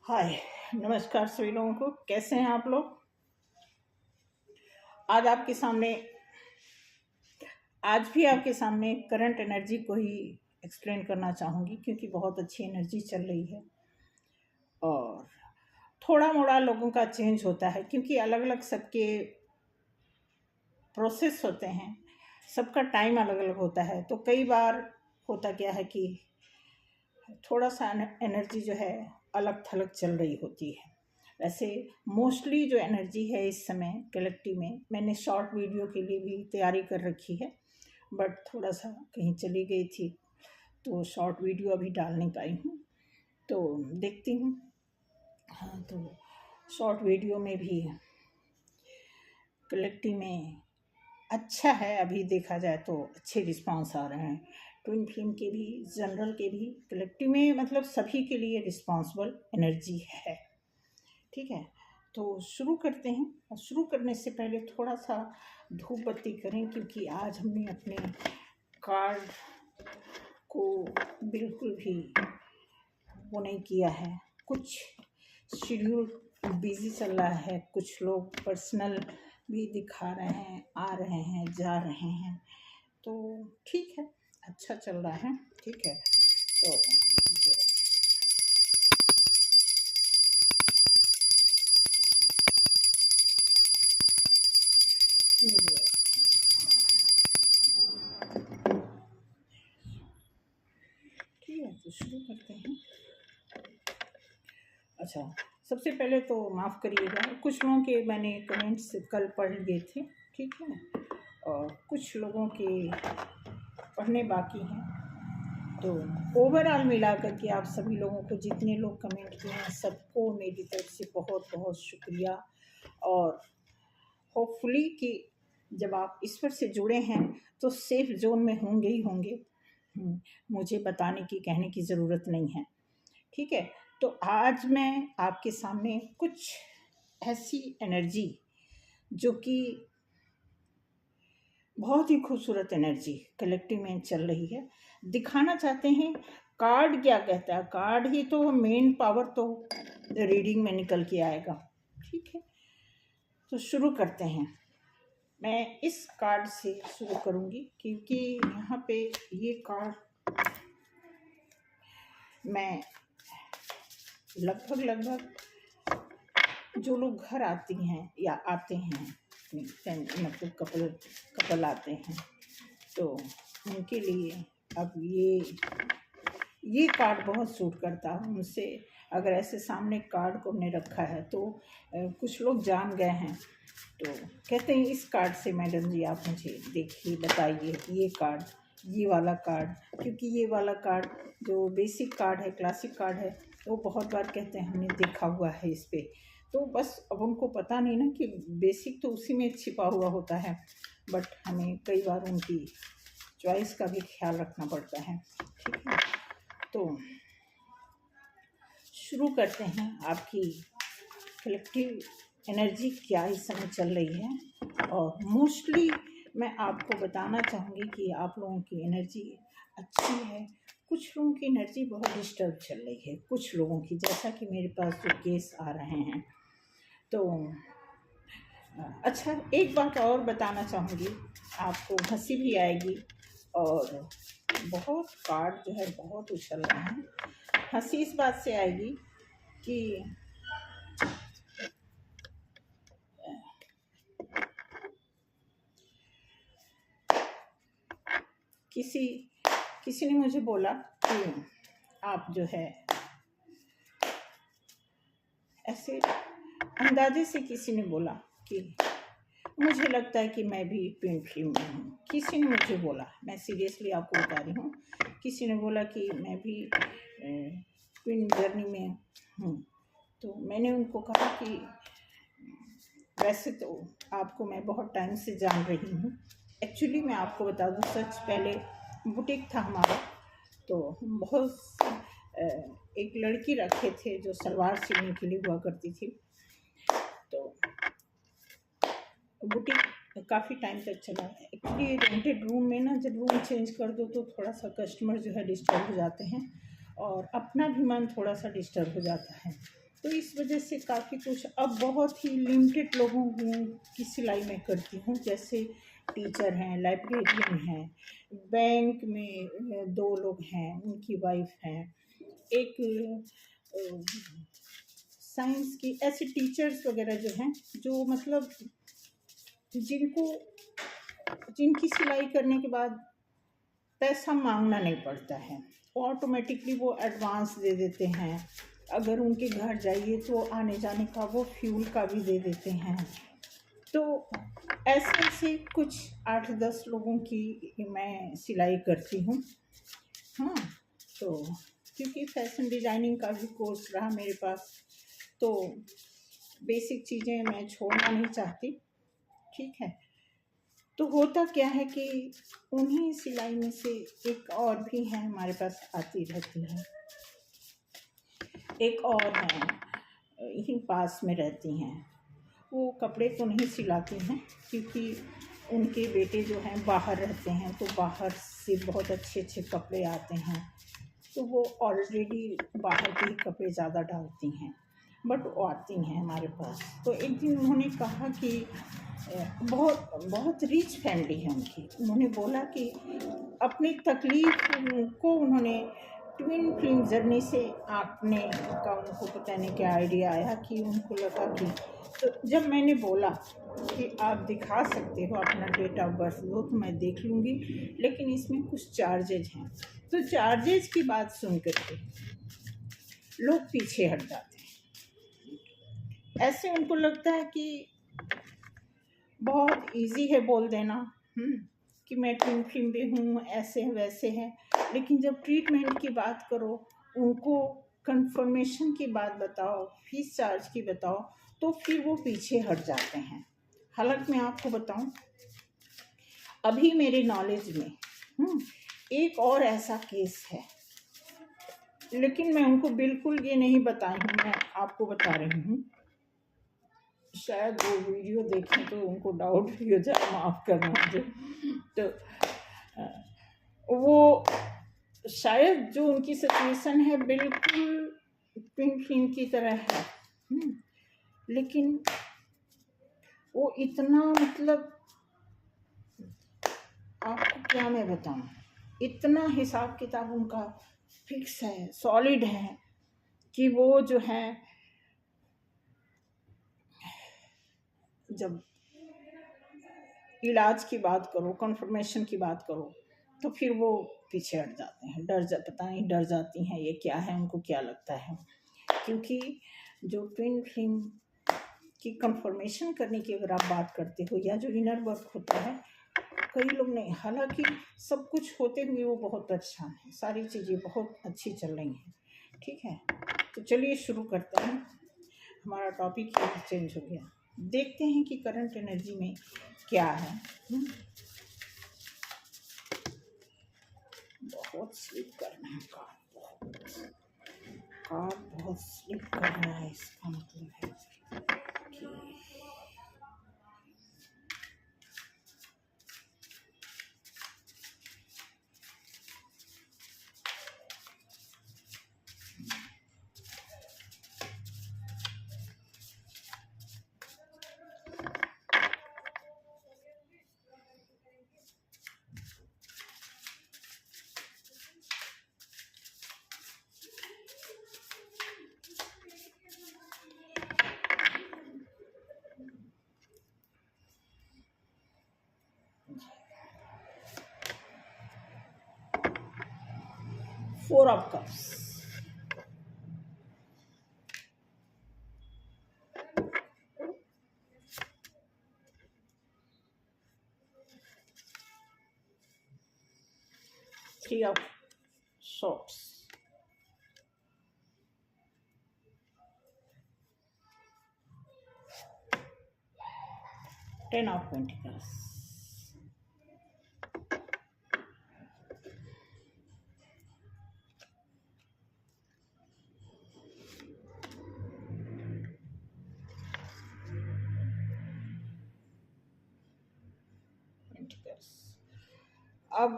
हाय। नमस्कार सभी लोगों को। कैसे हैं आप लोग? आज आपके सामने आज भी आपके सामने करंट एनर्जी को ही एक्सप्लेन करना चाहूँगी, क्योंकि बहुत अच्छी एनर्जी चल रही है और थोड़ा मोड़ा लोगों का चेंज होता है, क्योंकि अलग अलग सबके प्रोसेस होते हैं, सबका टाइम अलग अलग होता है। तो कई बार होता क्या है कि थोड़ा सा एनर्जी जो है अलग थलग चल रही होती है। वैसे मोस्टली जो एनर्जी है इस समय कलेक्टिव में, मैंने शॉर्ट वीडियो के लिए भी तैयारी कर रखी है, बट थोड़ा सा कहीं चली गई थी तो शॉर्ट वीडियो अभी डाल नहीं पाई हूँ। तो देखती हूँ। हाँ, तो शॉर्ट वीडियो में भी कलेक्टिव में अच्छा है। अभी देखा जाए तो अच्छे रिस्पांस आ रहे हैं, ट्विन फ्लेम के भी, जनरल के भी, कलेक्टिव में, मतलब सभी के लिए रिस्पॉन्सिबल एनर्जी है। ठीक है, तो शुरू करते हैं। और शुरू करने से पहले थोड़ा सा धूप बत्ती करें, क्योंकि आज हमने अपने कार्ड को बिल्कुल भी वो नहीं किया है। कुछ शेड्यूल बिजी चल रहा है, कुछ लोग पर्सनल भी दिखा रहे हैं, आ रहे हैं, जा रहे हैं, तो ठीक है, अच्छा चल रहा है। ठीक है, तो ठीक है, तो शुरू करते हैं। अच्छा, सबसे पहले तो माफ़ करिएगा, कुछ लोगों के मैंने कमेंट्स कल पढ़ लिए थे, ठीक है, और कुछ लोगों के पढ़ने बाकी हैं। तो ओवरऑल मिला करके आप सभी लोगों को, जितने लोग कमेंट किए हैं, सबको मेरी तरफ से बहुत बहुत शुक्रिया। और होपफुली कि जब आप ईश्वर से जुड़े हैं तो सेफ जोन में होंगे ही होंगे। मुझे बताने की, कहने की ज़रूरत नहीं है। ठीक है, तो आज मैं आपके सामने कुछ ऐसी एनर्जी जो कि बहुत ही खूबसूरत एनर्जी कलेक्टिव में चल रही है, दिखाना चाहते हैं। कार्ड क्या कहता है? कार्ड ही तो मेन पावर तो रीडिंग में निकल के आएगा। ठीक है, तो शुरू करते हैं। मैं इस कार्ड से शुरू करूंगी, क्योंकि यहाँ पे ये कार्ड मैं लगभग जो लोग घर आती हैं या आते हैं, मतलब कपल आते हैं, तो उनके लिए अब ये कार्ड बहुत सूट करता है उनसे। अगर ऐसे सामने कार्ड को हमने रखा है तो कुछ लोग जान गए हैं, तो कहते हैं इस कार्ड से मैडम जी आप मुझे देखिए, बताइए ये कार्ड, ये वाला कार्ड, क्योंकि ये वाला कार्ड जो बेसिक कार्ड है, क्लासिक कार्ड है, वो बहुत बार कहते हैं हमने देखा हुआ है इस पर। तो बस अब उनको पता नहीं ना कि बेसिक तो उसी में छिपा हुआ होता है, बट हमें कई बार उनकी चॉइस का भी ख्याल रखना पड़ता है। ठीक है, तो शुरू करते हैं। आपकी कलेक्टिव एनर्जी क्या इस समय चल रही है, और मोस्टली मैं आपको बताना चाहूँगी कि आप लोगों की एनर्जी अच्छी है। कुछ लोगों की एनर्जी बहुत डिस्टर्ब चल रही है, कुछ लोगों की, जैसा कि मेरे पास जो केस आ रहे हैं। तो अच्छा, एक बात और बताना चाहूँगी, आपको हंसी भी आएगी, और बहुत कार्ड जो है बहुत उछल रहे हैं। हंसी इस बात से आएगी कि किसी ने मुझे बोला कि आप जो है ऐसे अंदाजे से, किसी ने बोला कि मुझे लगता है कि मैं भी ट्विन फ्लेम में हूँ। किसी ने मुझे बोला, मैं सीरियसली आपको बता रही हूँ, किसी ने बोला कि मैं भी ट्विन जर्नी में हूँ। तो मैंने उनको कहा कि वैसे तो आपको मैं बहुत टाइम से जान रही हूँ। एक्चुअली मैं आपको बता दूँ सच, पहले बुटीक था हमारा, तो बहुत एक लड़की रखे थे जो सलवार सिलने के लिए हुआ करती थी। तो बुटीक काफ़ी टाइम तक चला। एक्चुअली रेंटेड रूम में ना, जब रूम चेंज कर दो तो थोड़ा सा कस्टमर जो है डिस्टर्ब हो जाते हैं, और अपना भी मन थोड़ा सा डिस्टर्ब हो जाता है। तो इस वजह से काफ़ी कुछ अब बहुत ही लिमिटेड लोगों की सिलाई मैं करती हूँ, जैसे टीचर हैं, लाइब्रेरियन हैं, बैंक में 2 लोग हैं, उनकी वाइफ हैं, एक साइंस की, ऐसे टीचर्स वगैरह जो हैं, जो मतलब जिनकी सिलाई करने के बाद पैसा मांगना नहीं पड़ता है, ऑटोमेटिकली वो एडवांस दे देते हैं। अगर उनके घर जाइए तो आने जाने का वो फ्यूल का भी दे देते हैं। तो ऐसे ऐसे कुछ 8-10 लोगों की मैं सिलाई करती हूँ। हाँ, तो क्योंकि फैशन डिज़ाइनिंग का भी कोर्स रहा मेरे पास, तो बेसिक चीज़ें मैं छोड़ना नहीं चाहती। ठीक है, तो होता क्या है कि उन्हीं सिलाई में से एक और भी हैं हमारे पास, आती रहती हैं। एक और हैं, यहीं पास में रहती हैं। वो कपड़े तो नहीं सिलाती हैं, क्योंकि उनके बेटे जो हैं बाहर रहते हैं, तो बाहर से बहुत अच्छे अच्छे कपड़े आते हैं, तो वो ऑलरेडी बाहर के ही कपड़े ज़्यादा डालती हैं, बट वो आती हैं हमारे पास। तो एक दिन उन्होंने कहा कि बहुत बहुत रिच फैमिली है उनकी। उन्होंने बोला कि अपनी तकलीफ को उन्होंने ट्विन फिल्म जर्नी से आपने का उनको पता नहीं क्या आइडिया आया कि उनको लगा कि, तो जब मैंने बोला कि आप दिखा सकते हो अपना डेट ऑफ बर्थ दो तो मैं देख लूँगी, लेकिन इसमें कुछ चार्जेज हैं, तो चार्जेज की बात सुन करके लोग पीछे हट जाते हैं। ऐसे उनको लगता है कि बहुत इजी है बोल देना कि मैं ट्विन फिल्म भी हूँ, ऐसे है वैसे है, लेकिन जब ट्रीटमेंट की बात करो, उनको कंफर्मेशन की बात बताओ, फीस चार्ज की बताओ, तो फिर वो पीछे हट जाते हैं। हालांकि मैं आपको बताऊं, अभी मेरे नॉलेज में एक और ऐसा केस है, लेकिन मैं उनको बिल्कुल ये नहीं बताई हूँ, मैं आपको बता रही हूँ। शायद वो वीडियो देखें तो उनको डाउट भी हो जाए, माफ़ करना मुझे। तो वो शायद जो उनकी सिचुएशन है बिल्कुल ट्विन फिल्म की तरह है, लेकिन वो इतना, मतलब आपको क्या मैं बताऊं, इतना हिसाब किताब उनका फिक्स है, सॉलिड है, कि वो जो है जब इलाज की बात करो, कंफर्मेशन की बात करो, तो फिर वो पीछे हट जाते हैं, पता नहीं डर जाती हैं, ये क्या है, उनको क्या लगता है। क्योंकि जो ट्विन फिल्म की कंफर्मेशन करने की अगर आप बात करते हो, या जो इनर वर्क होता है, कई लोग नहीं, हालांकि सब कुछ होते हुए वो बहुत अच्छा है, सारी चीज़ें बहुत अच्छी चल रही हैं। ठीक है, तो चलिए शुरू करते हैं। हमारा टॉपिक ही चेंज हो गया, देखते हैं कि करंट एनर्जी में क्या है। बहुत स्लिप करना है कार बहुत स्लिप कर रहा है, इसका मतलब है कि four of cups, three of swords, ten of pentacles, अब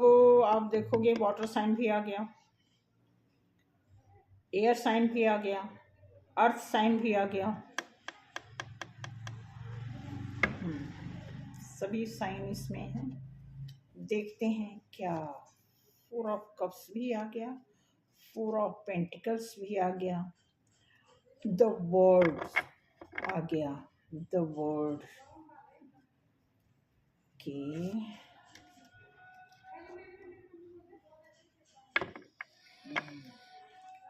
आप देखोगे वाटर साइन भी आ गया, एयर साइन भी आ गया, अर्थ साइन भी आ गया। सभी साइन इसमें हैं। देखते हैं क्या। 4 ऑफ कप्स भी आ गया, 4 ऑफ पेंटिकल्स भी आ गया, द वर्ल्ड आ गया, द वर्ल्ड के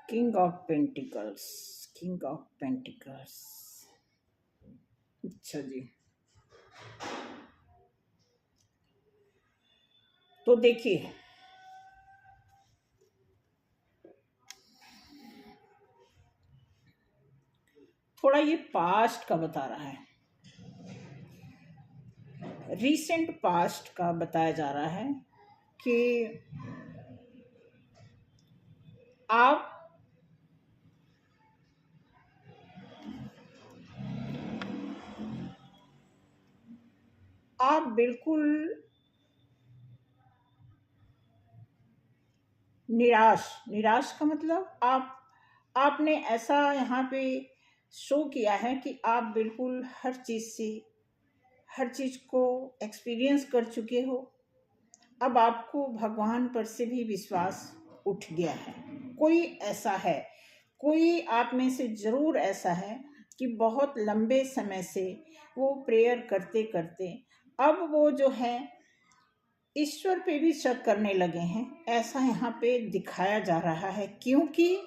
king of pentacles, king of pentacles. अच्छा जी, तो देखिए थोड़ा ये पास्ट का बता रहा है, रीसेंट पास्ट का बताया जा रहा है कि आप बिल्कुल निराश का मतलब आपने ऐसा यहाँ पे शो किया है कि आप बिल्कुल हर चीज़ को एक्सपीरियंस कर चुके हो। अब आपको भगवान पर से भी विश्वास उठ गया है। कोई ऐसा है, कोई आप में से ज़रूर ऐसा है कि बहुत लंबे समय से वो प्रेयर करते करते अब वो जो है ईश्वर पे भी शक करने लगे हैं, ऐसा यहाँ पे दिखाया जा रहा है। क्योंकि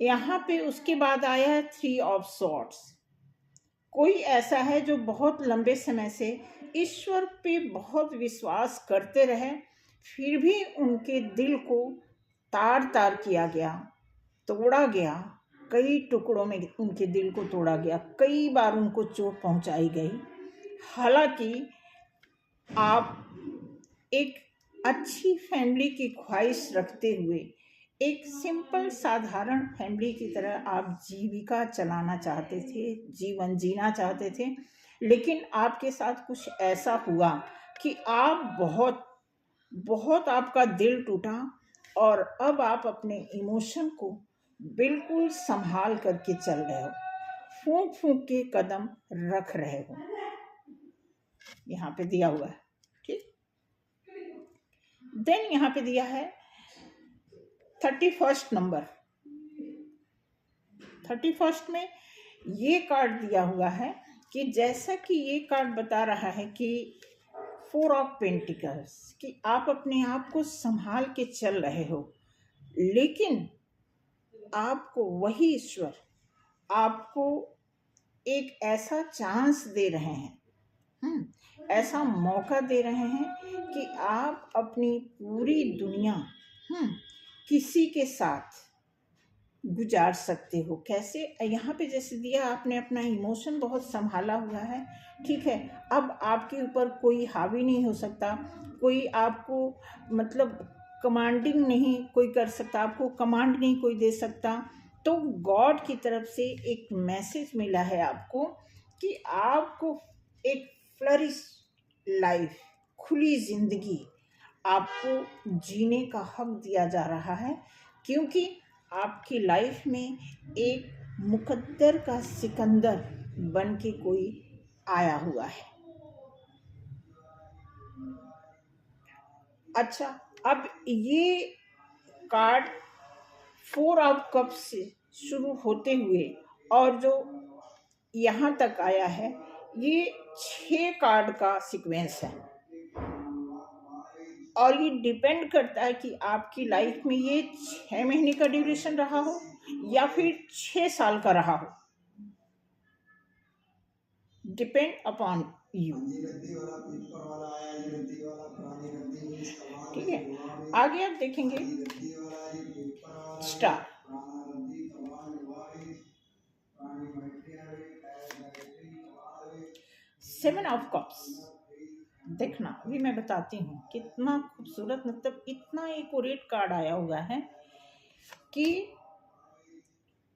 यहाँ पे उसके बाद आया है 3 ऑफ सॉर्ड्स। कोई ऐसा है जो बहुत लंबे समय से ईश्वर पे बहुत विश्वास करते रहे, फिर भी उनके दिल को तार तार किया गया, तोड़ा गया, कई टुकड़ों में उनके दिल को तोड़ा गया, कई बार उनको चोट पहुंचाई गई। हालांकि आप एक अच्छी फैमिली की ख्वाहिश रखते हुए एक सिंपल साधारण फैमिली की तरह आप जीविका चलाना चाहते थे, जीवन जीना चाहते थे, लेकिन आपके साथ कुछ ऐसा हुआ कि आप बहुत आपका दिल टूटा और अब आप अपने इमोशन को बिल्कुल संभाल करके चल रहे हो, फूंक फूंक के कदम रख रहे हो। यहाँ पे दिया हुआ है, ठीक। देन यहाँ पे दिया है 31 नंबर। 31 में ये कार्ड दिया हुआ है कि जैसा कि ये कार्ड बता रहा है कि 4 ऑफ पेंटिकल्स, कि आप अपने आप को संभाल के चल रहे हो, लेकिन आपको वही ईश्वर आपको एक ऐसा चांस दे रहे हैं, ऐसा मौका दे रहे हैं कि आप अपनी पूरी दुनिया किसी के साथ गुजार सकते हो। कैसे? यहाँ पे जैसे दिया, आपने अपना इमोशन बहुत संभाला हुआ है, ठीक है। अब आपके ऊपर कोई हावी नहीं हो सकता, कोई आपको मतलब कमांडिंग नहीं कोई कर सकता, आपको कमांड नहीं कोई दे सकता। तो गॉड की तरफ से एक मैसेज मिला है आपको कि आपको एक फ्लरिश लाइफ, खुली जिंदगी आपको जीने का हक दिया जा रहा है, क्योंकि आपकी लाइफ में एक मुकद्दर का सिकंदर बन के कोई आया हुआ है। अच्छा, अब ये कार्ड 4 ऑफ कप्स से शुरू होते हुए और जो यहाँ तक आया है, ये 6 कार्ड का सीक्वेंस है और ये डिपेंड करता है कि आपकी लाइफ में ये 6 महीने का ड्यूरेशन रहा हो या फिर 6 साल का रहा हो, डिपेंड अपॉन यू। ठीक है, आगे आप देखेंगे स्टार। सेवन ऑफ कप्स, देखना अभी मैं बताती हूँ कितना खूबसूरत, मतलब इतना एक्यूरेट कार्ड आया हुआ है कि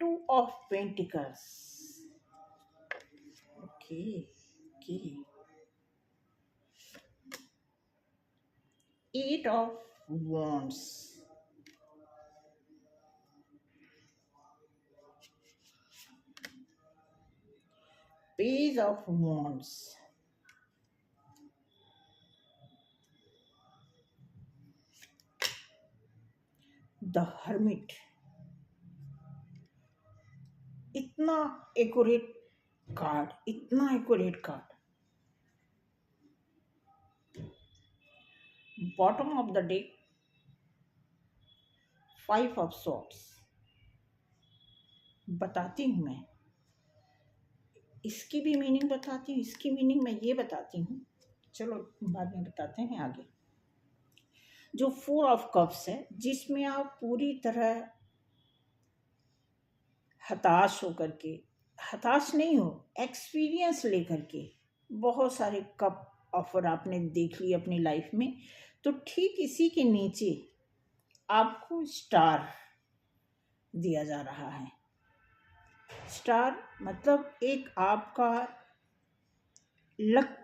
2 of pentacles, okay, 8 of wands, page of wands, the hermit, इतना एक्यूरेट कार्ड, इतना accurate card. Bottom of the deck, 5 of swords. बताती हूँ मैं, इसकी भी मीनिंग बताती हूँ, इसकी मीनिंग मैं ये बताती हूँ, चलो बाद में बताते हैं आगे। जो 4 ऑफ कप्स है, जिसमें आप पूरी तरह हताश होकर के, हताश नहीं हो, एक्सपीरियंस लेकर के बहुत सारे कप ऑफर आपने देख लिए अपनी लाइफ में, तो ठीक इसी के नीचे आपको स्टार दिया जा रहा है। स्टार मतलब एक आपका लक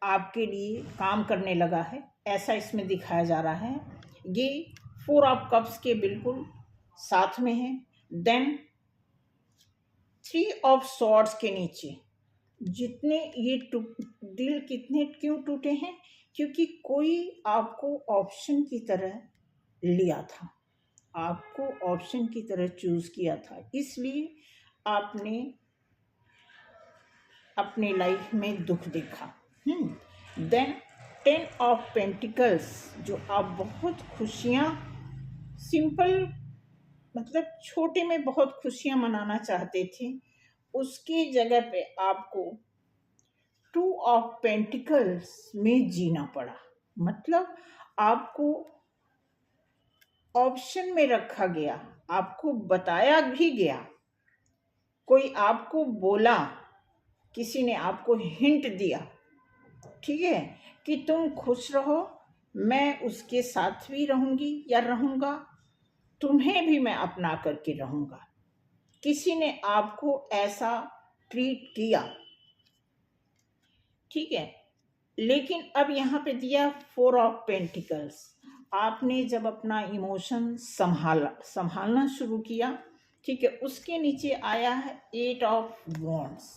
आपके लिए काम करने लगा है, ऐसा इसमें दिखाया जा रहा है। ये 4 ऑफ कप्स के बिल्कुल साथ में है। देन 3 ऑफ सॉर्ड्स के नीचे जितने ये दिल कितने क्यों टूटे हैं, क्योंकि कोई आपको ऑप्शन की तरह लिया था, आपको ऑप्शन की तरह चूज किया था, इसलिए आपने अपने लाइफ में दुख देखा। देन 10 ऑफ पेंटिकल्स, जो आप बहुत खुशियाँ सिंपल मतलब छोटे में बहुत खुशियाँ मनाना चाहते थे, उसकी जगह पे आपको 2 ऑफ पेंटिकल्स में जीना पड़ा। मतलब आपको ऑप्शन में रखा गया, आपको बताया भी गया, कोई आपको बोला, किसी ने आपको हिंट दिया, ठीक है, कि तुम खुश रहो, मैं उसके साथ भी रहूंगी या रहूंगा, तुम्हें भी मैं अपना करके रहूंगा। किसी ने आपको ऐसा ट्रीट किया, ठीक है। लेकिन अब यहाँ पे दिया 4 ऑफ पेंटिकल्स। आपने जब अपना इमोशन संभालना शुरू किया, ठीक है, उसके नीचे आया है 8 ऑफ वॉन्ड्स।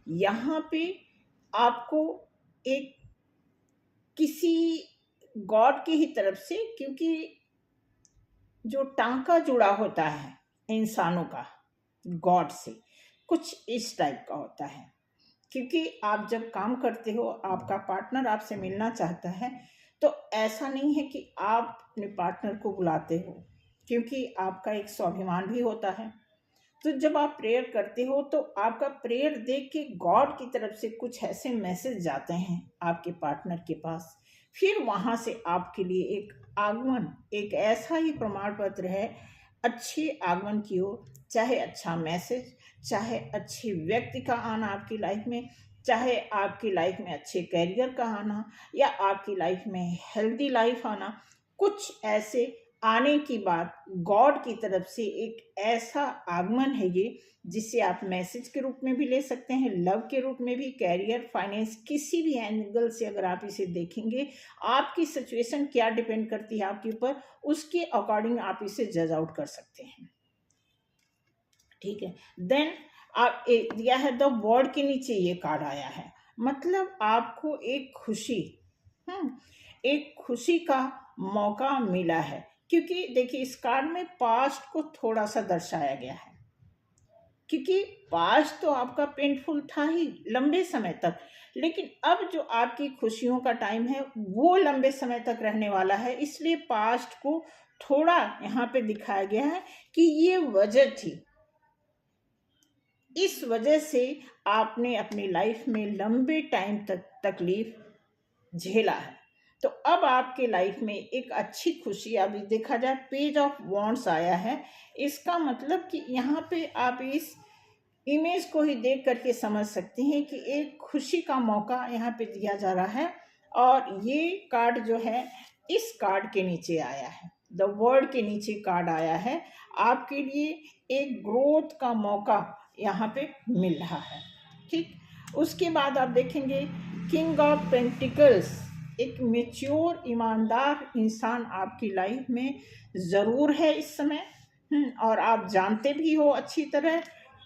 यहाँ पे आपको एक किसी गॉड की ही तरफ से, क्योंकि जो टांका जुड़ा होता है इंसानों का गॉड से, कुछ इस टाइप का होता है। क्योंकि आप जब काम करते हो, आपका पार्टनर आपसे मिलना चाहता है, तो ऐसा नहीं है कि आप अपने पार्टनर को बुलाते हो, क्योंकि आपका एक स्वाभिमान भी होता है। तो जब आप प्रेयर करते हो, तो आपका प्रेयर देख के गॉड की तरफ से कुछ ऐसे मैसेज जाते हैं आपके पार्टनर के पास, फिर वहाँ से आपके लिए एक आगमन, एक ऐसा ही प्रमाण पत्र है अच्छे आगमन की ओर, चाहे अच्छा मैसेज, चाहे अच्छे व्यक्ति का आना आपकी लाइफ में, चाहे आपकी लाइफ में अच्छे कैरियर का आना, या आपकी लाइफ में हेल्दी लाइफ आना, कुछ ऐसे आने की बात गॉड की तरफ से एक ऐसा आगमन है ये, जिसे आप मैसेज के रूप में भी ले सकते हैं, लव के रूप में भी, कैरियर, फाइनेंस, किसी भी एंगल से अगर आप इसे देखेंगे, आपकी सिचुएशन क्या डिपेंड करती है आपके ऊपर, उसके अकॉर्डिंग आप इसे जज आउट कर सकते हैं, ठीक है। देन आप दिया है द वर्ड के नीचे ये कार्ड आया है, मतलब आपको एक खुशी, एक खुशी का मौका मिला है। क्योंकि देखिए इस कार्ड में पास्ट को थोड़ा सा दर्शाया गया है, क्योंकि पास्ट तो आपका पेनफुल था ही लंबे समय तक, लेकिन अब जो आपकी खुशियों का टाइम है वो लंबे समय तक रहने वाला है, इसलिए पास्ट को थोड़ा यहाँ पे दिखाया गया है कि ये वजह थी, इस वजह से आपने अपनी लाइफ में लंबे टाइम तक तकलीफ झेला है। तो अब आपके लाइफ में एक अच्छी खुशी, अभी देखा जाए पेज ऑफ वॉन्ड्स आया है, इसका मतलब कि यहाँ पे आप इस इमेज को ही देख करके समझ सकते हैं कि एक खुशी का मौका यहाँ पे दिया जा रहा है। और ये कार्ड जो है इस कार्ड के नीचे आया है, द वर्ड के नीचे कार्ड आया है, आपके लिए एक ग्रोथ का मौका यहाँ पे मिल रहा है, ठीक। उसके बाद आप देखेंगे किंग ऑफ पेंटिकल्स, एक मैच्योर ईमानदार इंसान आपकी लाइफ में ज़रूर है इस समय, और आप जानते भी हो अच्छी तरह,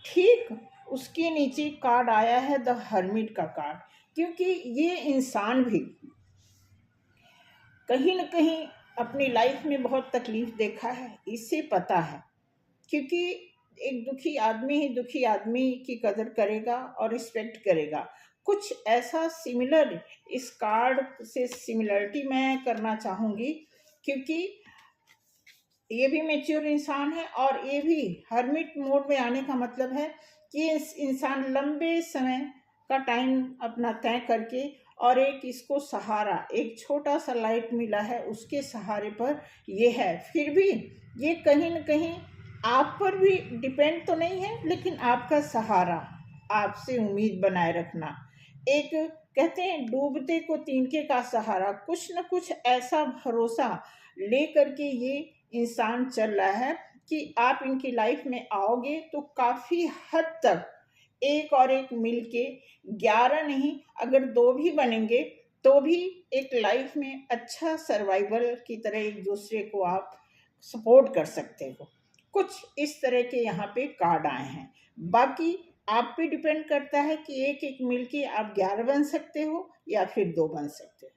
ठीक उसके नीचे कार्ड आया है द हर्मिट का कार्ड, क्योंकि ये इंसान भी कहीं न कहीं अपनी लाइफ में बहुत तकलीफ देखा है, इससे पता है। क्योंकि एक दुखी आदमी ही दुखी आदमी की कदर करेगा और रिस्पेक्ट करेगा। कुछ ऐसा सिमिलर इस कार्ड से सिमिलरिटी मैं करना चाहूँगी, क्योंकि ये भी मैच्योर इंसान है और ये भी हर्मिट मोड में आने का मतलब है कि इस इंसान लंबे समय का टाइम अपना तय करके और एक इसको सहारा, एक छोटा सा लाइट मिला है, उसके सहारे पर ये है। फिर भी ये कहीं न कहीं आप पर भी डिपेंड तो नहीं है, लेकिन आपका सहारा, आपसे उम्मीद बनाए रखना। एक कहते हैं डूबते को तिनके का सहारा, कुछ न कुछ ऐसा भरोसा ले करके ये इंसान चल रहा है कि आप इनकी लाइफ में आओगे तो काफ़ी हद तक एक और एक मिलके 11 नहीं, अगर 2 भी बनेंगे तो भी एक लाइफ में अच्छा सर्वाइवल की तरह एक दूसरे को आप सपोर्ट कर सकते हो। कुछ इस तरह के यहाँ पे कार्ड आए हैं। बाकी आप पे डिपेंड करता है कि एक एक मिलके आप 11 बन सकते हो या फिर 2 बन सकते हो।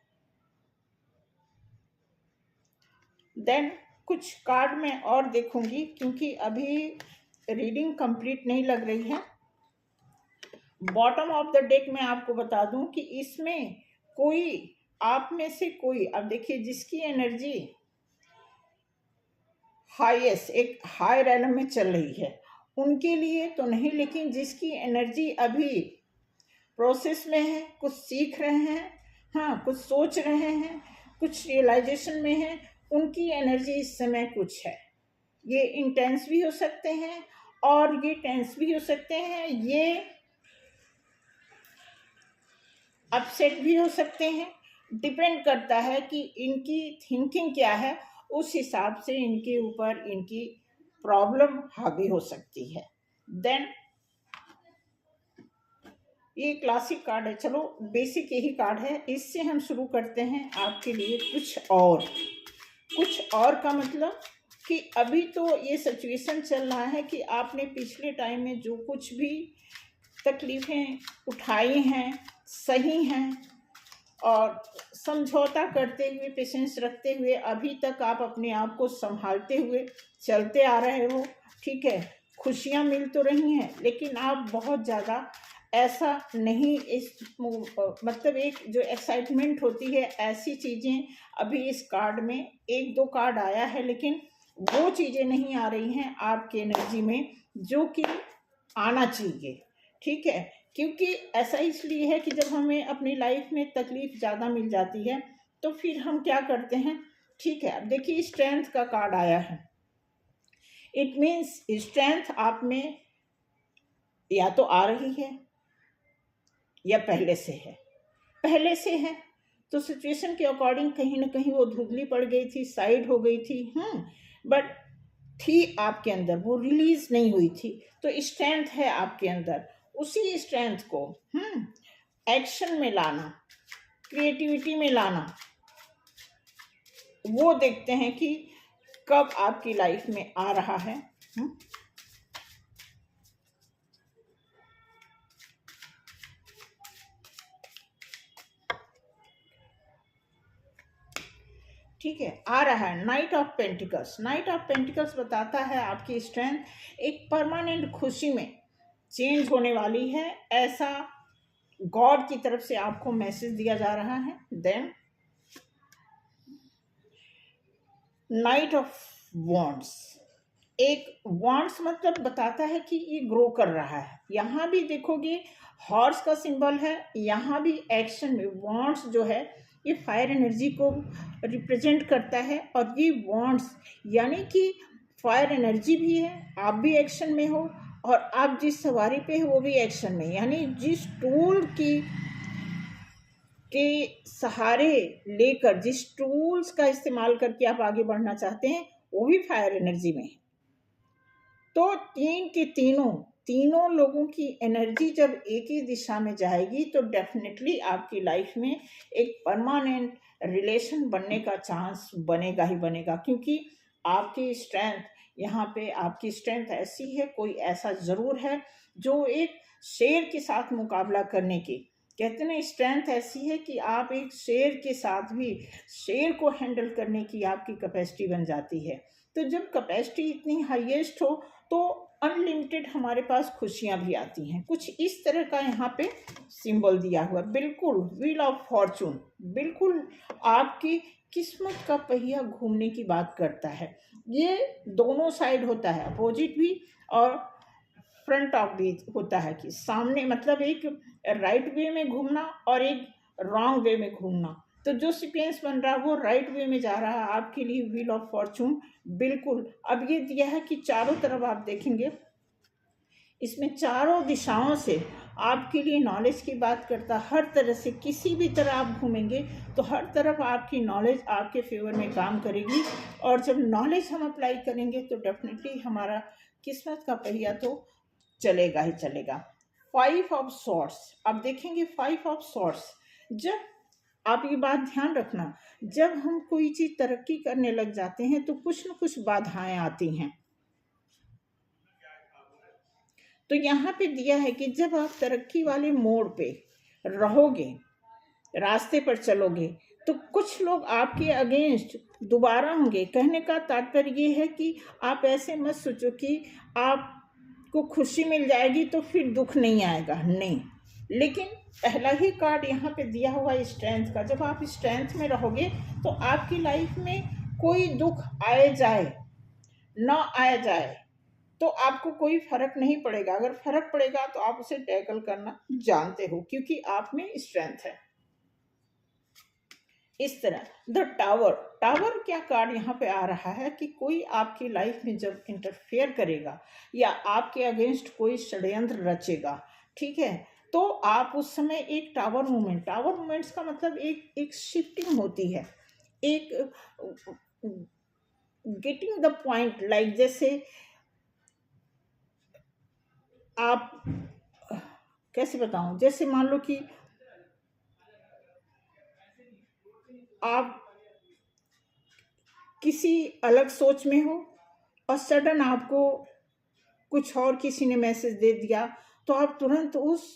देन कुछ कार्ड मैं और देखूंगी, क्योंकि अभी रीडिंग कंप्लीट नहीं लग रही है। बॉटम ऑफ द डेक में आपको बता दूं कि इसमें कोई आप में से कोई, अब देखिए जिसकी एनर्जी हाईएस्ट एक हाई रैलम में चल रही है उनके लिए तो नहीं, लेकिन जिसकी एनर्जी अभी प्रोसेस में है, कुछ सीख रहे हैं, हाँ कुछ सोच रहे हैं, कुछ रियलाइजेशन में है, उनकी एनर्जी इस समय कुछ है। ये इंटेंस भी हो सकते हैं और ये टेंस भी हो सकते हैं, ये अपसेट भी हो सकते हैं। डिपेंड करता है कि इनकी थिंकिंग क्या है, उस हिसाब से इनके ऊपर इनकी प्रॉब्लम हावी हो सकती है। देन ये क्लासिक कार्ड है, चलो बेसिक यही कार्ड है, इससे हम शुरू करते हैं आपके लिए कुछ और का मतलब कि अभी तो ये सिचुएशन चल रहा है कि आपने पिछले टाइम में जो कुछ भी तकलीफ़ें उठाई हैं सही हैं, और समझौता करते हुए, पेशेंस रखते हुए अभी तक आप अपने आप को संभालते हुए चलते आ रहे हो। ठीक है, खुशियाँ मिल तो रही हैं, लेकिन आप बहुत ज़्यादा ऐसा नहीं, इस मतलब एक जो एक्साइटमेंट होती है, ऐसी चीज़ें अभी इस कार्ड में 1-2 कार्ड आया है, लेकिन वो चीज़ें नहीं आ रही हैं आपकी एनर्जी में जो कि आना चाहिए। ठीक है, क्योंकि ऐसा इसलिए है कि जब हमें अपनी लाइफ में तकलीफ ज़्यादा मिल जाती है तो फिर हम क्या करते हैं। ठीक है, अब देखिए स्ट्रेंथ का कार्ड आया है। इट मीन्स स्ट्रेंथ आप में या तो आ रही है या पहले से है तो सिचुएशन के अकॉर्डिंग कहीं ना कहीं वो धुंधली पड़ गई थी, साइड हो गई थी, बट थी आपके अंदर, वो रिलीज नहीं हुई थी। तो स्ट्रेंथ है आपके अंदर, उसी स्ट्रेंथ को एक्शन में लाना, क्रिएटिविटी में लाना, वो देखते हैं कि कब आपकी लाइफ में आ रहा है। ठीक है, आ रहा है night of pentacles. Night of pentacles बताता है आपकी स्ट्रेंथ एक परमानेंट खुशी में चेंज होने वाली है, ऐसा गॉड की तरफ से आपको मैसेज दिया जा रहा है। देन नाइट ऑफ वॉन्ड्स, एक वॉन्ड्स मतलब बताता है कि ये ग्रो कर रहा है। यहाँ भी देखोगे हॉर्स का सिंबल है, यहाँ भी एक्शन में वॉन्ड्स जो है ये फायर एनर्जी को रिप्रेजेंट करता है, और ये वॉन्ड्स यानी कि फायर एनर्जी भी है, आप भी एक्शन में हो और आप जिस सवारी पे हो वो भी एक्शन में, यानी जिस टूल के सहारे लेकर, जिस टूल्स का इस्तेमाल करके आप आगे बढ़ना चाहते हैं वो भी फायर एनर्जी में है। तो तीन के तीनों लोगों की एनर्जी जब एक ही दिशा में जाएगी तो डेफिनेटली आपकी लाइफ में एक परमानेंट रिलेशन बनने का चांस बनेगा ही बनेगा, क्योंकि आपकी स्ट्रेंथ यहाँ पे, आपकी स्ट्रेंथ ऐसी है, कोई ऐसा ज़रूर है जो एक शेर के साथ मुकाबला करने की, कहते हैं ना, स्ट्रेंथ ऐसी है कि आप एक शेर के साथ भी शेर को हैंडल करने की आपकी कैपेसिटी बन जाती है। तो जब कैपेसिटी इतनी हाईएस्ट हो तो अनलिमिटेड हमारे पास खुशियां भी आती हैं। कुछ इस तरह का यहाँ पे सिंबल दिया हुआ, बिल्कुल व्हील ऑफ फॉर्चून, बिल्कुल आपकी किस्मत का पहिया घूमने की बात करता है। ये दोनों साइड होता है, अपोजिट भी और फ्रंट ऑफ भी होता है, कि सामने मतलब एक राइट वे में घूमना और एक रॉन्ग वे में घूमना। तो जो सीक्वेंस बन रहा है वो राइट वे में जा रहा है आपके लिए, व्हील ऑफ फॉर्चून। बिल्कुल। अब ये दिया है कि चारों तरफ आप देखेंगे, इसमें चारों दिशाओं से आपके लिए नॉलेज की बात करता। हर तरह से किसी भी तरह आप घूमेंगे तो हर तरफ आपकी नॉलेज आपके फेवर में काम करेगी, और जब नॉलेज हम अप्लाई करेंगे तो डेफिनेटली हमारा किस्मत का पहिया तो चलेगा ही चलेगा। 5 ऑफ सॉर्ड्स, आप देखेंगे 5 ऑफ सॉर्ड्स, जब आप ये बात ध्यान रखना, जब हम कोई चीज तरक्की करने लग जाते हैं तो कुछ न कुछ बाधाएं आती हैं। तो यहाँ पे दिया है कि जब आप तरक्की वाले मोड़ पे रहोगे, रास्ते पर चलोगे, तो कुछ लोग आपके अगेंस्ट दोबारा होंगे। कहने का तात्पर्य ये है कि आप ऐसे मत सोचो कि आपको खुशी मिल जाएगी तो फिर दुख नहीं आएगा, नहीं। लेकिन पहला ही कार्ड यहाँ पे दिया हुआ है स्ट्रेंथ का। जब आप स्ट्रेंथ में रहोगे तो आपकी लाइफ में कोई दुख आए जाए ना आया जाए तो आपको कोई फर्क नहीं पड़ेगा। अगर फर्क पड़ेगा तो आप उसे टैकल करना जानते हो, क्योंकि आप में स्ट्रेंथ है। इस तरह द टावर, टावर क्या कार्ड यहाँ पे आ रहा है कि कोई आपकी लाइफ में जब इंटरफेयर करेगा या आपके अगेंस्ट कोई षड्यंत्र रचेगा, ठीक है, तो आप उस समय एक टावर मूवमेंट, टावर मूवमेंट्स का मतलब एक शिफ्टिंग होती है, एक गेटिंग द पॉइंट, लाइक जैसे आप, कैसे बताऊं, जैसे मान लो कि आप किसी अलग सोच में हो और सडन आपको कुछ और किसी ने मैसेज दे दिया तो आप तुरंत उस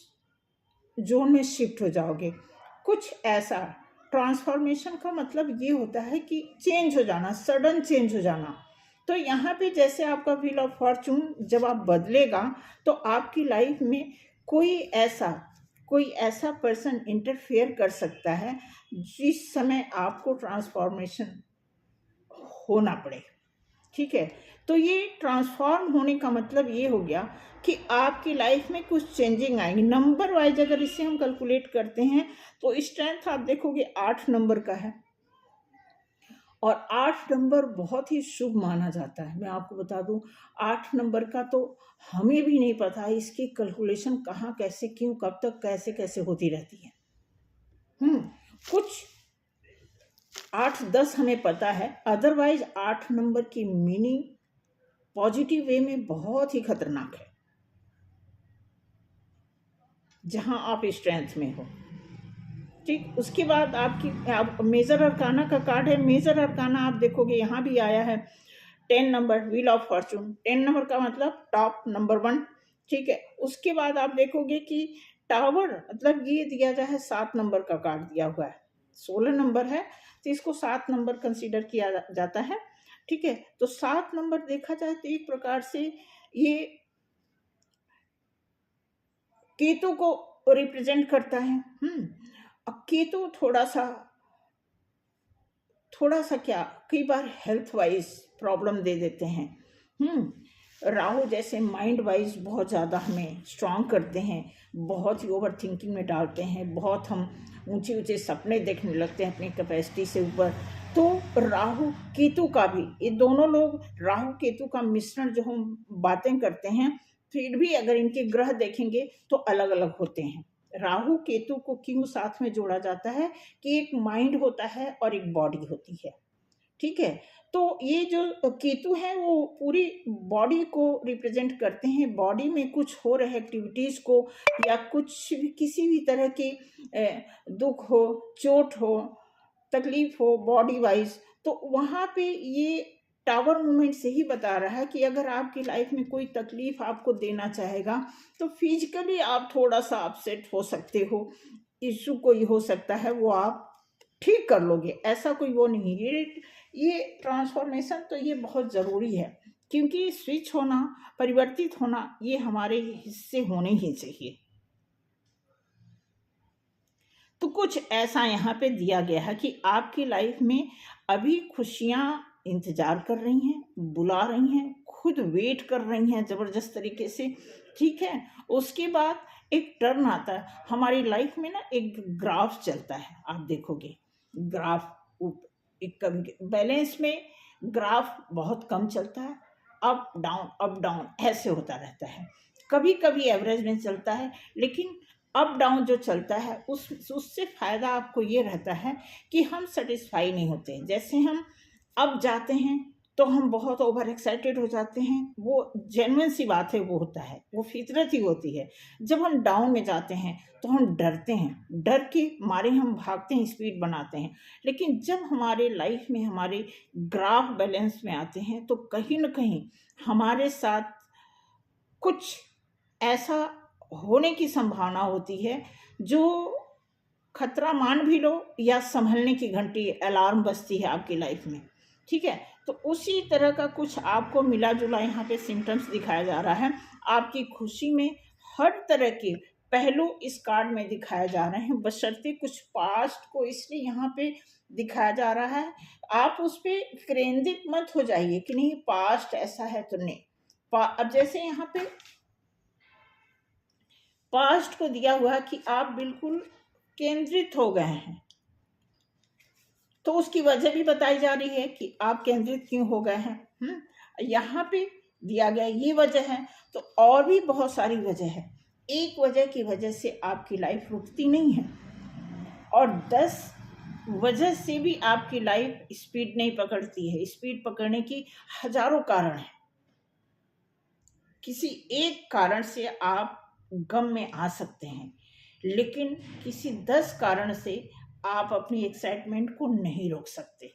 जोन में शिफ्ट हो जाओगे। कुछ ऐसा ट्रांसफॉर्मेशन का मतलब ये होता है कि चेंज हो जाना, सडन चेंज हो जाना। तो यहाँ पे जैसे आपका व्हील ऑफ फॉर्चून जब आप बदलेगा तो आपकी लाइफ में कोई ऐसा पर्सन इंटरफेयर कर सकता है जिस समय आपको ट्रांसफॉर्मेशन होना पड़े, ठीक है। तो ये ट्रांसफॉर्म होने का मतलब ये हो गया कि आपकी लाइफ में कुछ चेंजिंग आएंगी। नंबर वाइज अगर इसे हम कैलकुलेट करते हैं तो स्ट्रेंथ आप देखोगे 8 नंबर का है, और 8 नंबर बहुत ही शुभ माना जाता है। मैं आपको बता दूं, 8 नंबर का तो हमें भी नहीं पता इसकी कैलकुलेशन कहाँ, कैसे, क्यों, कब तक, कैसे कैसे होती रहती है। कुछ 8-10 हमें पता है, अदरवाइज 8 नंबर की मीनिंग पॉजिटिव वे में बहुत ही खतरनाक है जहां आप स्ट्रेंथ में हो, ठीक। उसके बाद आप मेजर अरकाना का कार्ड है। मेजर अरकाना आप देखोगे यहाँ भी आया है 10 number, wheel of Fortune. 10 number का मतलब टॉप, नंबर 1, ठीक है। उसके बाद आप देखोगे कि टावर मतलब ये दिया जाए 7 नंबर का कार्ड दिया हुआ है। 16 नंबर है तो इसको 7 नंबर कंसीडर किया जाता है, ठीक है। तो 7 नंबर देखा जाए तो एक प्रकार से ये केतु को रिप्रेजेंट करता है। अब केतु थोड़ा सा क्या, कई बार हेल्थ वाइज प्रॉब्लम दे देते हैं। राहु जैसे माइंड वाइज बहुत ज़्यादा हमें स्ट्रांग करते हैं, बहुत ही ओवर थिंकिंग में डालते हैं, बहुत हम ऊंचे ऊंचे सपने देखने लगते हैं अपनी कैपेसिटी से ऊपर। तो राहु केतु का भी, ये दोनों लोग राहु केतु का मिश्रण जो हम बातें करते हैं, फिर भी अगर इनके ग्रह देखेंगे तो अलग अलग होते हैं। राहु केतु को क्यों साथ में जोड़ा जाता है कि एक माइंड होता है और एक बॉडी होती है, ठीक है। तो ये जो केतु है वो पूरी बॉडी को रिप्रेजेंट करते हैं। बॉडी में कुछ हो रहे एक्टिविटीज को या कुछ भी, किसी भी तरह के दुख हो, चोट हो, तकलीफ हो बॉडी वाइज, तो वहाँ पे ये टावर मूवमेंट से ही बता रहा है कि अगर आपकी लाइफ में कोई तकलीफ आपको देना चाहेगा तो फिजिकली आप थोड़ा सा अपसेट हो सकते हो, इशू कोई हो सकता है, वो आप ठीक कर लोगे, ऐसा कोई वो नहीं। ये ट्रांसफॉर्मेशन तो ये बहुत ज़रूरी है, क्योंकि स्विच होना, परिवर्तित होना, ये हमारे हिस्से होने ही चाहिए। तो कुछ ऐसा यहाँ पे दिया गया है कि आपकी लाइफ में अभी खुशियाँ इंतजार कर रही हैं, बुला रही हैं, खुद वेट कर रही हैं ज़बरदस्त तरीके से, ठीक है। उसके बाद एक टर्न आता है हमारी लाइफ में ना, एक ग्राफ चलता है, आप देखोगे ग्राफ एक कभी बैलेंस में ग्राफ बहुत कम चलता है, अप डाउन ऐसे होता रहता है। कभी कभी एवरेज में चलता है, लेकिन अप डाउन जो चलता है उससे फ़ायदा आपको ये रहता है कि हम सेटिस्फाई नहीं होते। जैसे हम अप जाते हैं तो हम बहुत ओवर एक्साइटेड हो जाते हैं, वो जेन्युइन सी बात है, वो होता है, वो फितरत ही होती है। जब हम डाउन में जाते हैं तो हम डरते हैं, डर के मारे हम भागते हैं, स्पीड बनाते हैं। लेकिन जब हमारे लाइफ में हमारे ग्राफ बैलेंस में आते हैं तो कहीं ना कहीं हमारे साथ कुछ ऐसा होने की संभावना होती है जो खतरा मान भी लो या संभलने की घंटी अलार्म बजती है आपकी लाइफ में, ठीक है। तो उसी तरह का कुछ आपको मिला जुला यहाँ पे सिम्टम्स दिखाया जा रहा है। आपकी खुशी में हर तरह के पहलू इस कार्ड में दिखाए जा रहे हैं, बशर्ते कुछ पास्ट को इसलिए यहाँ पे दिखाया जा रहा है। आप उस पर केंद्रित मत हो जाइए कि नहीं पास्ट ऐसा है तो नहीं। अब जैसे यहाँ पे पास्ट को दिया हुआ है कि आप बिल्कुल केंद्रित हो गए हैं, तो उसकी वजह भी बताई जा रही है कि आप केंद्रित क्यों हो गए हैं। यहाँ पे दिया गया ये वजह है, तो और भी बहुत सारी वजह है। एक वजह की वजह से आपकी लाइफ रुकती नहीं है, और 10 वजह से भी आपकी लाइफ स्पीड नहीं पकड़ती है। स्पीड पकड़ने की हजारों कारण है, किसी एक कारण से आप गम में आ सकते हैं, लेकिन किसी 10 कारण से आप अपनी एक्साइटमेंट को नहीं रोक सकते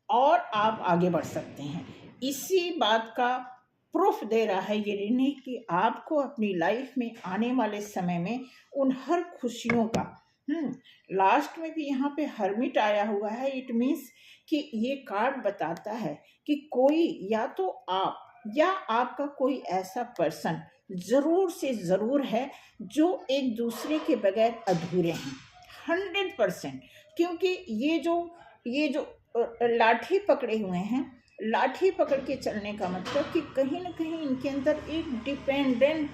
और आप आगे बढ़ सकते हैं। इसी बात का प्रूफ दे रहा है ये ऋणी कि आपको अपनी लाइफ में आने वाले समय में उन हर खुशियों का लास्ट में भी यहाँ पे हर्मिट आया हुआ है। इट मीन्स कि ये कार्ड बताता है कि कोई या तो आप या आपका कोई ऐसा पर्सन ज़रूर से ज़रूर है जो एक दूसरे के बगैर अधूरे हैं 100%। क्योंकि ये जो लाठी पकड़े हुए हैं, लाठी पकड़ के चलने का मतलब कि कहीं ना कहीं इनके अंदर एक डिपेंडेंट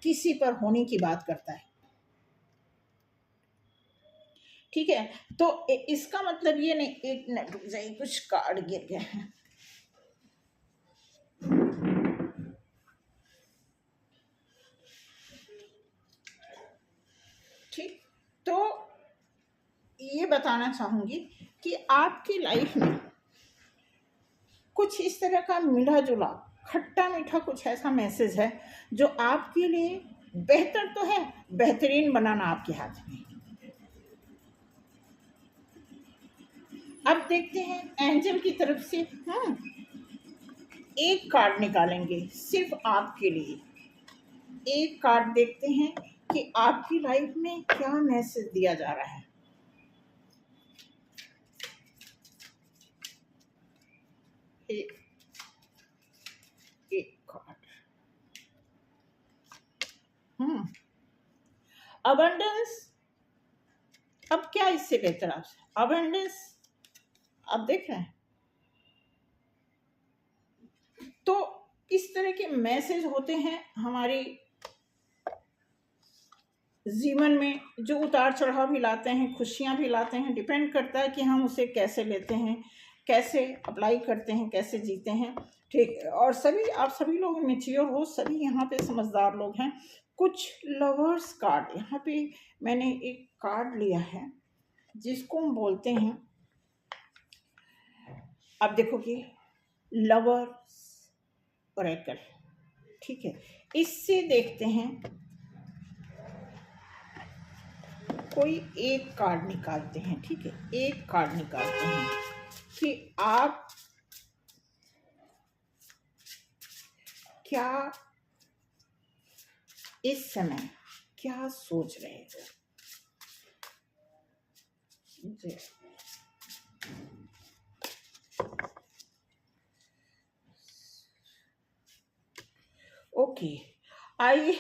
किसी पर होने की बात करता है, ठीक है। तो इसका मतलब ये नहीं, एक मिनट रुक जाइए, कुछ कार्ड गिर गए हैं। ठीक, तो ये बताना चाहूंगी कि आपकी लाइफ में कुछ इस तरह का मिला जुला खट्टा मीठा कुछ ऐसा मैसेज है जो आपके लिए बेहतर तो है, बेहतरीन बनाना आपके हाथ में। अब देखते हैं एंजल की तरफ से एक कार्ड निकालेंगे सिर्फ आपके लिए। एक कार्ड देखते हैं कि आपकी लाइफ में क्या मैसेज दिया जा रहा है। एक कार्ड अबंडेंस। अब क्या इससे बेहतर आपसे अबंडेंस आप देख रहे हैं। तो इस तरह के मैसेज होते हैं हमारे जीवन में, जो उतार चढ़ाव भी लाते हैं, खुशियां भी लाते हैं। डिपेंड करता है कि हम उसे कैसे लेते हैं, कैसे अप्लाई करते हैं, कैसे जीते हैं, ठीक। और सभी आप सभी लोग मैच्योर हो, सभी यहाँ पे समझदार लोग हैं। कुछ लवर्स कार्ड यहाँ पे मैंने एक कार्ड लिया है जिसको हम बोलते हैं, अब देखो कि लवर्स ऑरेकल, ठीक है। इससे देखते हैं, कोई एक कार्ड निकालते हैं, ठीक है। एक कार्ड निकालते हैं कि आप क्या इस समय क्या सोच रहे हो जी। Okay, I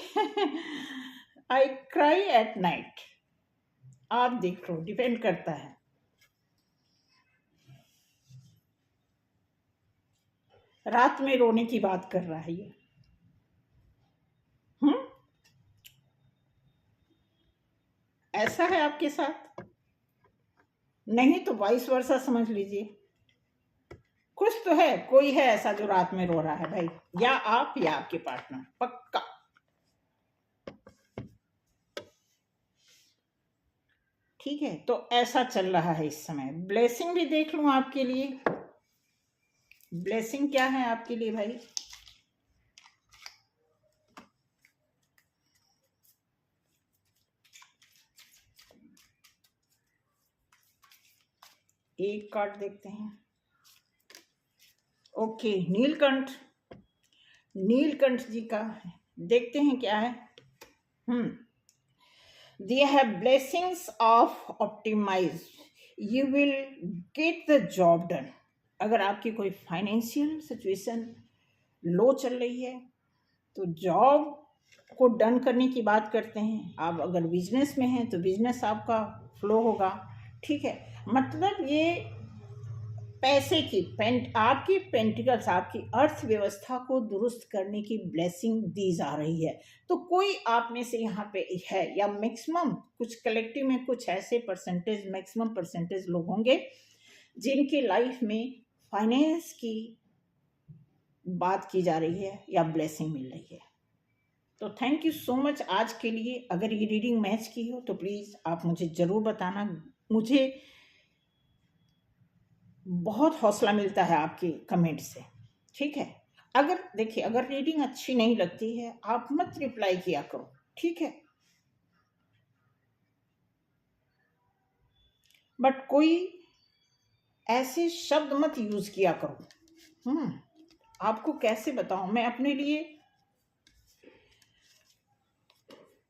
I cry at night. आप देख लो, डिपेंड करता है। रात में रोने की बात कर रहा है ये। हम्म, ऐसा है आपके साथ? नहीं तो वाइस वर्सा समझ लीजिए। कुछ तो है, कोई है ऐसा जो रात में रो रहा है भाई, या आप या आपके पार्टनर, पक्का। ठीक है, तो ऐसा चल रहा है इस समय। ब्लेसिंग भी देख लूं आपके लिए। ब्लेसिंग क्या है आपके लिए भाई? एक कार्ड देखते हैं। ओके, नीलकंठ। नीलकंठ जी का है, देखते हैं क्या है। They have blessings of optimize. You will get the job done. अगर आपकी कोई फाइनेंशियल सिचुएशन लो चल रही है तो जॉब को डन करने की बात करते हैं। आप अगर बिजनेस में हैं तो बिजनेस आपका फ्लो होगा। ठीक है, मतलब ये पैसे की आपकी पेंटिकल्स, आपकी अर्थव्यवस्था को दुरुस्त करने की ब्लेसिंग दी जा रही है। तो कोई आप में से यहाँ पे है, या मैक्सिमम कुछ कलेक्टिव में कुछ ऐसे परसेंटेज, मैक्सिमम परसेंटेज लोग होंगे जिनकी लाइफ में फाइनेंस की बात की जा रही है या ब्लेसिंग मिल रही है। तो थैंक यू सो मच आज के लिए। अगर ये रीडिंग मैच की हो तो प्लीज़ आप मुझे ज़रूर बताना। मुझे बहुत हौसला मिलता है आपके कमेंट से। ठीक है, अगर देखिए, अगर रीडिंग अच्छी नहीं लगती है आप मत रिप्लाई किया करो। ठीक है, बट कोई ऐसे शब्द मत यूज किया करो। आपको कैसे बताऊं, मैं अपने लिए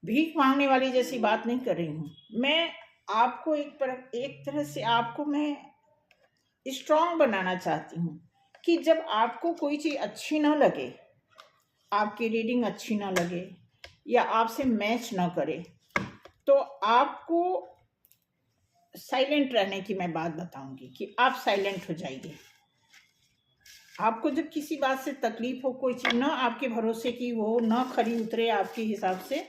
भीख मांगने वाली जैसी बात नहीं कर रही हूं। मैं आपको एक तरह से आपको मैं स्ट्रांग बनाना चाहती हूँ कि जब आपको कोई चीज़ अच्छी ना लगे, आपकी रीडिंग अच्छी ना लगे या आपसे मैच ना करे, तो आपको साइलेंट रहने की मैं बात बताऊंगी कि आप साइलेंट हो जाइए। आपको जब किसी बात से तकलीफ हो, कोई चीज़ ना आपके भरोसे की हो, ना खरी उतरे आपके हिसाब से,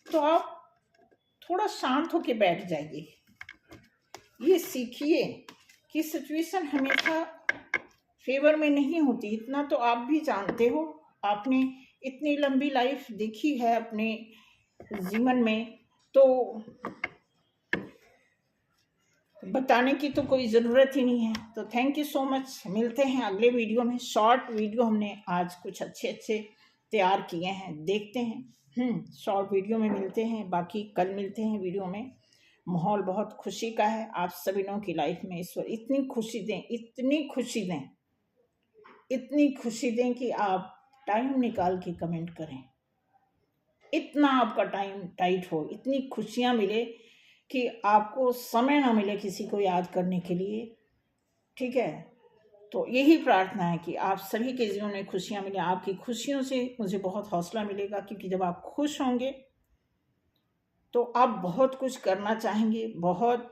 तो आप थोड़ा शांत होके बैठ जाइए। ये सीखिए कि सिचुएशन हमेशा फेवर में नहीं होती। इतना तो आप भी जानते हो, आपने इतनी लंबी लाइफ देखी है अपने जीवन में, तो बताने की तो कोई ज़रूरत ही नहीं है। तो थैंक यू सो मच। मिलते हैं अगले वीडियो में। शॉर्ट वीडियो हमने आज कुछ अच्छे अच्छे तैयार किए हैं, देखते हैं। शॉर्ट वीडियो में मिलते हैं, बाकी कल मिलते हैं वीडियो में। माहौल बहुत खुशी का है। आप सभी लोगों की लाइफ में ईश्वर इतनी खुशी दें, इतनी खुशी दें, इतनी खुशी दें कि आप टाइम निकाल के कमेंट करें। इतना आपका टाइम टाइट हो, इतनी खुशियाँ मिले कि आपको समय ना मिले किसी को याद करने के लिए। ठीक है, तो यही प्रार्थना है कि आप सभी के जीवन में खुशियाँ मिले। आपकी खुशियों से मुझे बहुत हौसला मिलेगा, क्योंकि जब आप खुश होंगे तो आप बहुत कुछ करना चाहेंगे, बहुत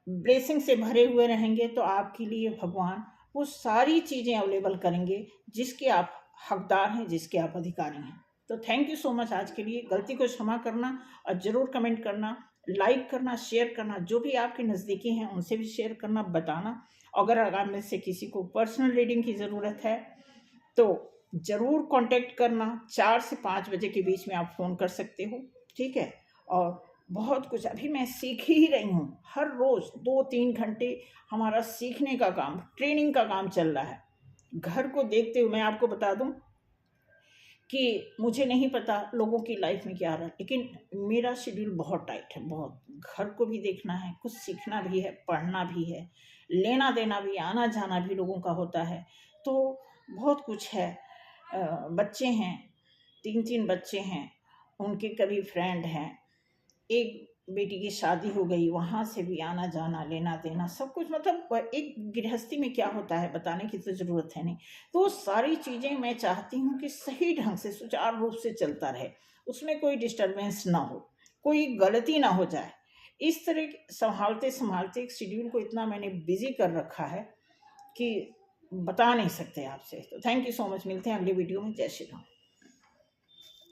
ब्लेसिंग से भरे हुए रहेंगे। तो आपके लिए भगवान वो सारी चीज़ें अवेलेबल करेंगे जिसके आप हकदार हैं, जिसके आप अधिकारी हैं। तो थैंक यू सो मच आज के लिए। गलती को क्षमा करना और ज़रूर कमेंट करना, लाइक करना, शेयर करना। जो भी आपके नज़दीकी हैं उनसे भी शेयर करना, बताना। अगर आप में से किसी को पर्सनल रीडिंग की ज़रूरत है तो ज़रूर कांटेक्ट करना। 4 से 5 बजे के बीच में आप फ़ोन कर सकते हो। ठीक है, और बहुत कुछ अभी मैं सीख ही रही हूँ। हर रोज़ 2-3 घंटे हमारा सीखने का काम, ट्रेनिंग का काम चल रहा है। घर को देखते हुए मैं आपको बता दूं कि मुझे नहीं पता लोगों की लाइफ में क्या आ रहा है, लेकिन मेरा शेड्यूल बहुत टाइट है। बहुत, घर को भी देखना है, कुछ सीखना भी है, पढ़ना भी है, लेना देना भी, आना जाना भी लोगों का होता है। तो बहुत कुछ है। बच्चे हैं, 3 बच्चे हैं, उनके कभी फ्रेंड हैं, एक बेटी की शादी हो गई, वहाँ से भी आना जाना, लेना देना सब कुछ, मतलब एक गृहस्थी में क्या होता है बताने की तो ज़रूरत है नहीं। तो सारी चीज़ें मैं चाहती हूँ कि सही ढंग से सुचारू रूप से चलता रहे, उसमें कोई डिस्टरबेंस ना हो, कोई गलती ना हो जाए। इस तरह संभालते संभालते एक शेड्यूल को इतना मैंने बिजी कर रखा है कि बता नहीं सकते आपसे। तो थैंक यू सो मच, मिलते हैं अगली वीडियो में। जय श्री राम।